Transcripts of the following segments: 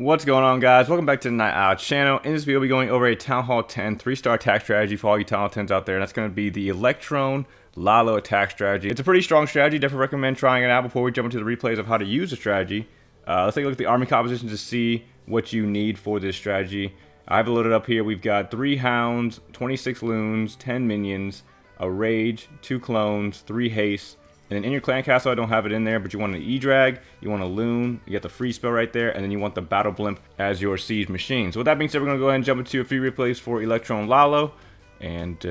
What's going on, guys? Welcome back to the Nightowl channel. In this video, we'll be going over a Town Hall 10 3-star attack strategy for all you Town Hall 10s out there. And that's going to be the Electrone Lalo attack strategy. It's a pretty strong strategy. Definitely recommend trying it out before we jump into the replays of how to use the strategy. Let's take a look at the army composition to see what you need for this strategy. I have it loaded up here. We've got 3 hounds, 26 loons, 10 minions, a rage, 2 clones, 3 haste. And then in your clan castle, I don't have it in there, but you want an E-Drag, you want a loon, you get the free spell right there, and then you want the battle blimp as your siege machine. So with that being said, we're going to go ahead and jump into a few replays for Electrone Lalo, and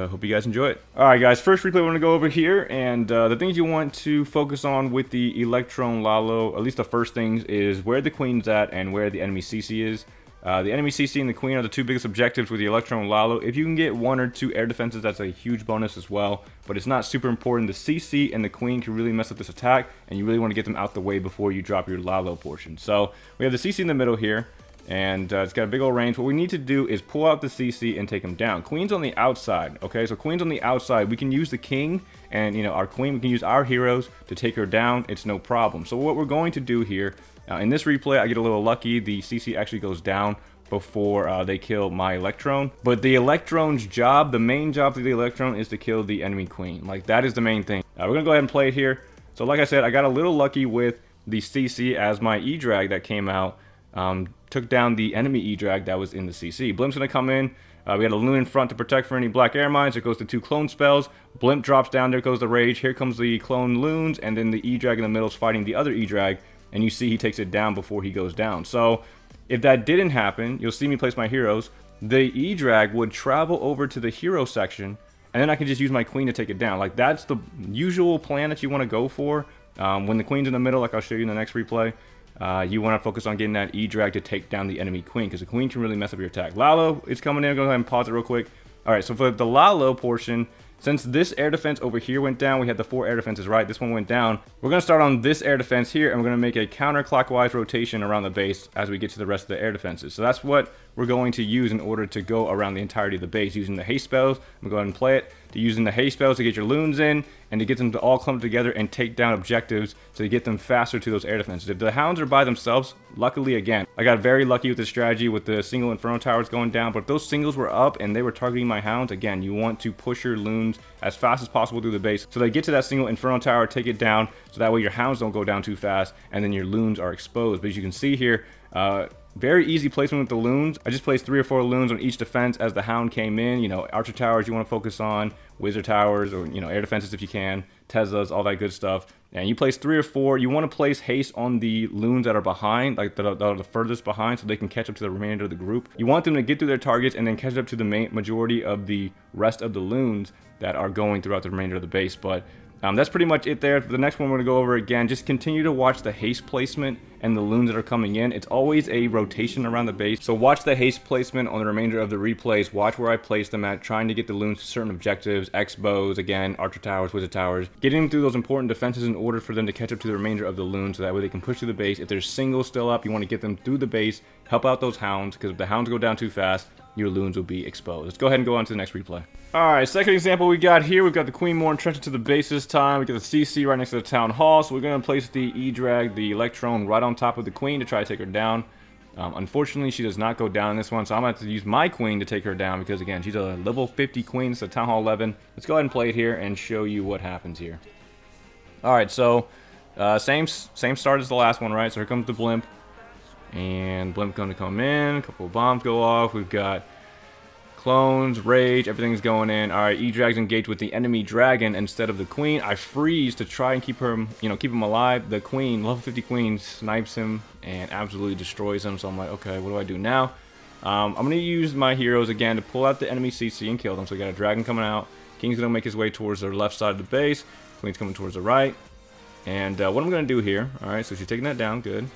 hope you guys enjoy it. Alright guys, first replay we're going to go over here, and the things you want to focus on with the Electrone Lalo, at least the first things, is where the queen's at and where the enemy CC is. The enemy CC and the queen are the 2 biggest objectives with the Electrone Lalo. If you can get 1 or 2 air defenses, that's a huge bonus as well. But it's not super important. The CC and the queen can really mess up this attack, and you really want to get them out the way before you drop your Lalo portion. So we have the CC in the middle here, and it's got a big old range. What we need to do is pull out the CC and take him down. Queen's on the outside, okay? So queen's on the outside. We can use the king and, you know, our queen. We can use our heroes to take her down. It's no problem. So what we're going to do here, in this replay, I get a little lucky. The CC actually goes down before they kill my Electrone. But the Electrone's job, the main job of the Electrone, is to kill the enemy queen. Like, that is the main thing. We're going to go ahead and play it here. So like I said, I got a little lucky with the CC as my E-Drag that came out took down the enemy E-Drag that was in the CC. Blimp's going to come in. We got a loon in front to protect for any black air mines. It goes to 2 clone spells. Blimp drops down. There goes the rage. Here comes the clone loons. And then the E-Drag in the middle is fighting the other E-Drag. And you see he takes it down before he goes down. So if that didn't happen, you'll see me place my heroes. The E-Drag would travel over to the hero section, and then I can just use my queen to take it down. Like, that's the usual plan that you want to go for. When the queen's in the middle, like I'll show you in the next replay, you want to focus on getting that E-Drag to take down the enemy queen, because the queen can really mess up your attack. Lalo is coming in. Go ahead and pause it real quick. Alright, so for the Lalo portion, since this air defense over here went down, we had the 4 air defenses, right? This one went down. We're going to start on this air defense here, and we're going to make a counterclockwise rotation around the base as we get to the rest of the air defenses. So that's what we're going to use in order to go around the entirety of the base, using the haste spells. I'm going to go ahead and play it. Using the haste spells to get your loons in, and to get them to all clump together and take down objectives to get them faster to those air defenses. If the hounds are by themselves, luckily again, I got very lucky with this strategy with the single Inferno Towers going down, but if those singles were up and they were targeting my hounds, again, you want to push your loons as fast as possible through the base so they get to that single Inferno Tower, take it down, so that way your hounds don't go down too fast, and then your loons are exposed. But as you can see here, very easy placement with the loons. I just placed 3 or 4 loons on each defense as the hound came in. You know, archer towers you want to focus on, wizard towers, or, you know, air defenses if you can, Teslas, all that good stuff. And you place 3 or 4. You want to place haste on the loons that are behind, like that are the furthest behind, so they can catch up to the remainder of the group. You want them to get through their targets and then catch up to the majority of the rest of the loons that are going throughout the remainder of the base. But that's pretty much it there. For the next one we're going to go over again, just continue to watch the haste placement and the loons that are coming in. It's always a rotation around the base, so watch the haste placement on the remainder of the replays. Watch where I place them at, trying to get the loons to certain objectives, X-bows, again, archer towers, wizard towers, getting them through those important defenses in order for them to catch up to the remainder of the loons, so that way they can push through the base. If there's singles still up, you want to get them through the base, help out those hounds, because if the hounds go down too fast, your loons will be exposed. Let's go ahead and go on to the next replay. Alright, second example we got here, we've got the queen more entrenched to the base this time. We got the CC right next to the town hall, so we're going to place the E-Drag, the Electrone, right on top of the queen to try to take her down. Unfortunately, she does not go down in this one, so I'm going to have to use my queen to take her down, because again, she's a level 50 queen, so town hall 11. Let's go ahead and play it here and show you what happens here. Alright, so same start as the last one, right? So here comes the blimp, and blimp going to come in, a couple of bombs go off. We've got clones, rage, everything's going in. Alright, E-Drag's engaged with the enemy dragon instead of the queen. I freeze to try and keep her, you know, keep him alive. The queen, level 50 queen, snipes him and absolutely destroys him. So I'm like, okay, what do I do now? I'm going to use my heroes again to pull out the enemy CC and kill them. So we got a dragon coming out. King's going to make his way towards the left side of the base. Queen's coming towards the right. And what I'm going to do here, alright, so she's taking that down, good.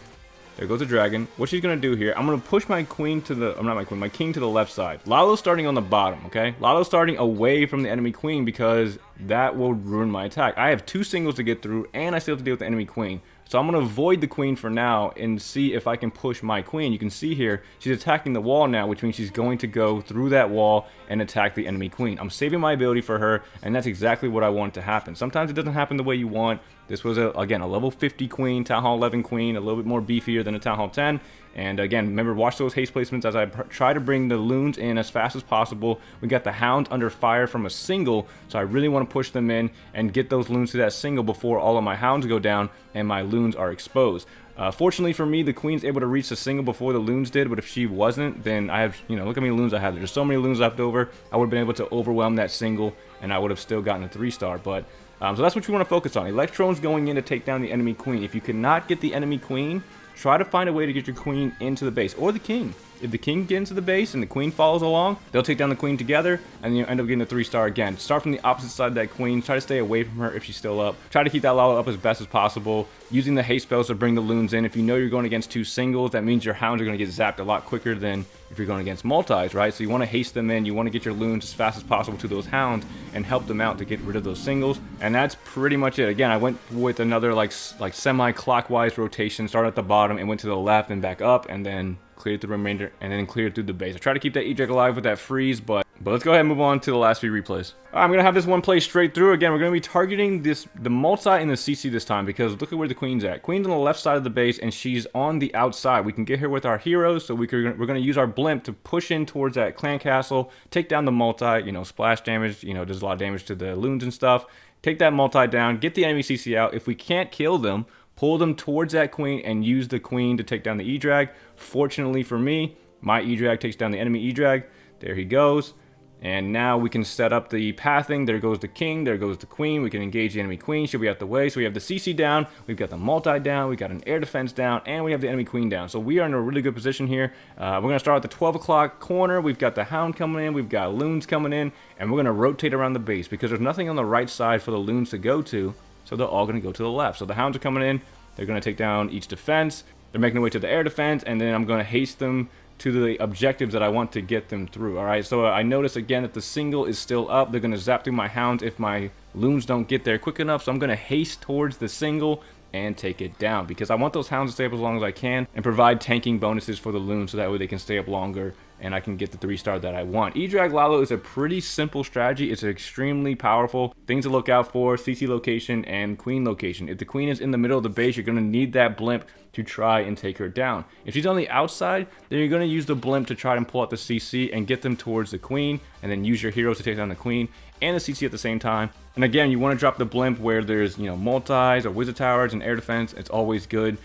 There goes the dragon. What she's going to do here, I'm going to push my queen to the, not my queen, my king to the left side. Lalo's starting on the bottom, okay? Lalo's starting away from the enemy queen because that will ruin my attack. I have 2 singles to get through, and I still have to deal with the enemy queen. So I'm going to avoid the queen for now and see if I can push my queen. You can see here, she's attacking the wall now, which means she's going to go through that wall and attack the enemy queen. I'm saving my ability for her, and that's exactly what I want to happen. Sometimes it doesn't happen the way you want. This was, again, a level 50 queen, Town Hall 11 queen, a little bit more beefier than a Town Hall 10. And again, remember, watch those haste placements as I try to bring the loons in as fast as possible. We got the hounds under fire from a single, so I really want to push them in and get those loons to that single before all of my hounds go down and my loons are exposed. Fortunately for me, the queen's able to reach the single before the loons did, but if she wasn't, then I have, you know, look how many loons I have. There's so many loons left over. I would have been able to overwhelm that single, and I would have still gotten a 3-star. But so that's what you want to focus on. Electrone's going in to take down the enemy queen. If you cannot get the enemy queen, try to find a way to get your queen into the base, or the king. If the king gets into the base and the queen follows along, they'll take down the queen together, and you end up getting a 3-star again. Start from the opposite side of that queen. Try to stay away from her if she's still up. Try to keep that Lalo up as best as possible, using the haste spells to bring the loons in. If you know you're going against 2 singles, that means your hounds are going to get zapped a lot quicker than if you're going against multis, right? So you want to haste them in. You want to get your loons as fast as possible to those hounds and help them out to get rid of those singles. And that's pretty much it. Again, I went with another like semi-clockwise rotation. Started at the bottom and went to the left and back up, and then cleared the remainder, and then cleared through the base. I try to keep that eject alive with that freeze, but let's go ahead and move on to the last few replays. All right, I'm gonna have this one play straight through. Again, we're gonna be targeting the multi and the CC this time, because look at where the queen's at. Queen's on the left side of the base, and she's on the outside. We can get her with our heroes, so we're gonna use our blimp to push in towards that clan castle, take down the multi, you know, splash damage, you know, does a lot of damage to the loons and stuff. Take that multi down, get the enemy CC out. If we can't kill them, pull them towards that queen and use the queen to take down the E-Drag. Fortunately for me, my E-Drag takes down the enemy E-Drag. There he goes. And now we can set up the pathing. There goes the king, there goes the queen. We can engage the enemy queen. She'll be out the way. So we have the CC down, we've got the multi down, we've got an air defense down, and we have the enemy queen down. So we are in a really good position here. We're going to start at the 12 o'clock corner. We've got the hound coming in, we've got loons coming in, and we're going to rotate around the base because there's nothing on the right side for the loons to go to. So they're all going to go to the left. So the hounds are coming in. They're going to take down each defense. They're making their way to the air defense, and then I'm going to haste them to the objectives that I want to get them through. All right, so I notice again that the single is still up. They're going to zap through my hounds if my loons don't get there quick enough. So I'm going to haste towards the single and take it down, because I want those hounds to stay up as long as I can and provide tanking bonuses for the loons, so that way they can stay up longer and I can get the 3-star that I want. E-Drag Lalo is a pretty simple strategy. It's extremely powerful. Things to look out for: CC location and queen location. If the queen is in the middle of the base, you're going to need that blimp to try and take her down. If she's on the outside, then you're going to use the blimp to try and pull out the CC and get them towards the queen, and then use your heroes to take down the queen and the CC at the same time. And again, you want to drop the blimp where there's, you know, multis or wizard towers and air defense. It's always good.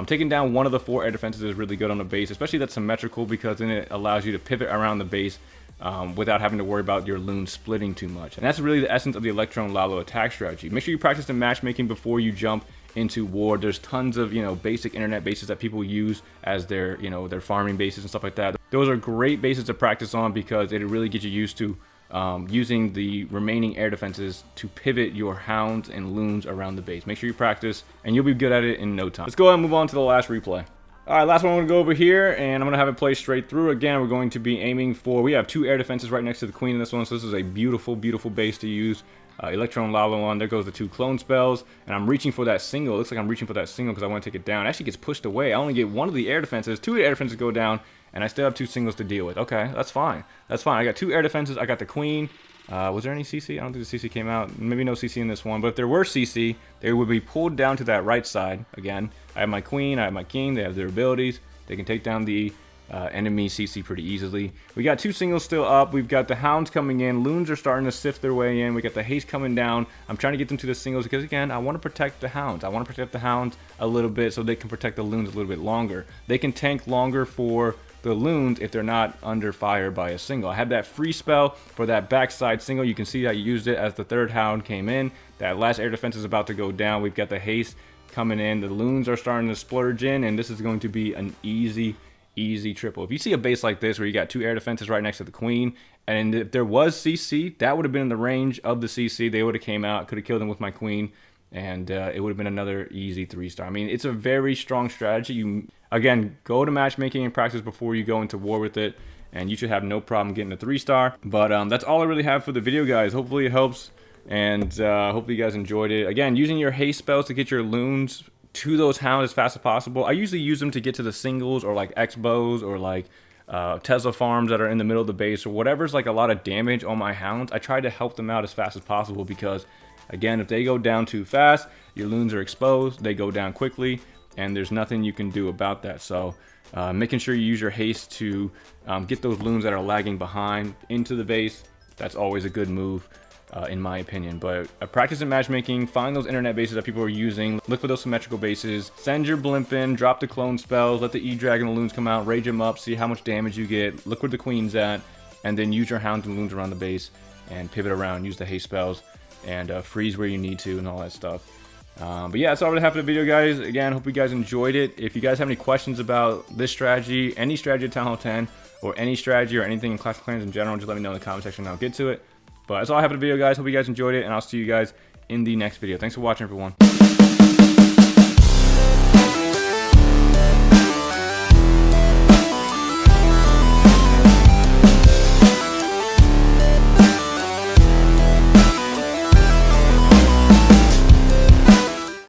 Taking down one of the 4 air defenses is really good on the base, especially that's symmetrical, because then it allows you to pivot around the base without having to worry about your loons splitting too much. And that's really the essence of the Electrone Lalo attack strategy. Make sure you practice the matchmaking before you jump into war. There's tons of, you know, basic internet bases that people use as their, you know, their farming bases and stuff like that. Those are great bases to practice on, because it really gets you used to using the remaining air defenses to pivot your hounds and loons around the base. Make sure you practice, and you'll be good at it in no time. Let's go ahead and move on to the last replay. All right, last one, I'm going to go over here, and I'm going to have it play straight through. Again, we're going to be aiming for, we have 2 air defenses right next to the queen in this one, so this is a beautiful, beautiful base to use Electrone Lalo on. There goes the 2 clone spells, and I'm reaching for that single. It looks like I'm reaching for that single because I want to take it down. It actually gets pushed away. I only get 1 of the air defenses. 2 air defenses go down, and I still have 2 singles to deal with. Okay, that's fine. That's fine. I got 2 air defenses. I got the queen. Was there any CC? I don't think the CC came out. Maybe no CC in this one. But if there were CC, they would be pulled down to that right side. Again, I have my queen. I have my king. They have their abilities. They can take down the enemy CC pretty easily. We got 2 singles still up. We've got the hounds coming in. Loons are starting to sift their way in. We got the haste coming down. I'm trying to get them to the singles because, again, I want to protect the hounds. I want to protect the hounds a little bit so they can protect the loons a little bit longer. They can tank longer for the loons if they're not under fire by a single. I have that free spell for that backside single. You can see I used it as the 3rd hound came in. That last air defense is about to go down. We've got the haste coming in. The loons are starting to splurge in, and this is going to be an easy triple. If you see a base like this where you got 2 air defenses right next to the queen, and if there was CC, that would have been in the range of the CC. They would have came out, could have killed them with my queen, and it would have been another easy 3-star. I mean, it's a very strong strategy. You, again, go to matchmaking and practice before you go into war with it, and you should have no problem getting a 3-star. But that's all I really have for the video, guys. Hopefully it helps, and hopefully you guys enjoyed it. Again, using your haste spells to get your loons to those hounds as fast as possible. I usually use them to get to the singles, or like X-bows, or like Tesla farms that are in the middle of the base, or whatever's like a lot of damage on my hounds. I try to help them out as fast as possible, because again, if they go down too fast, your loons are exposed, they go down quickly, and there's nothing you can do about that. So making sure you use your haste to get those loons that are lagging behind into the base, that's always a good move. In my opinion. But practice in matchmaking, find those internet bases that people are using, look for those symmetrical bases, send your blimp in, drop the clone spells, let the E-Dragon and the loons come out, rage them up, see how much damage you get, look where the queen's at, and then use your hounds and loons around the base and pivot around, use the haste spells, and freeze where you need to and all that stuff. But yeah, that's all I have for the video, guys. Again, hope you guys enjoyed it. If you guys have any questions about this strategy, any strategy at Town Hall 10, or any strategy or anything in Clash of Clans in general, just let me know in the comment section and I'll get to it. But that's all I have for the video, guys. Hope you guys enjoyed it, and I'll see you guys in the next video. Thanks for watching, everyone.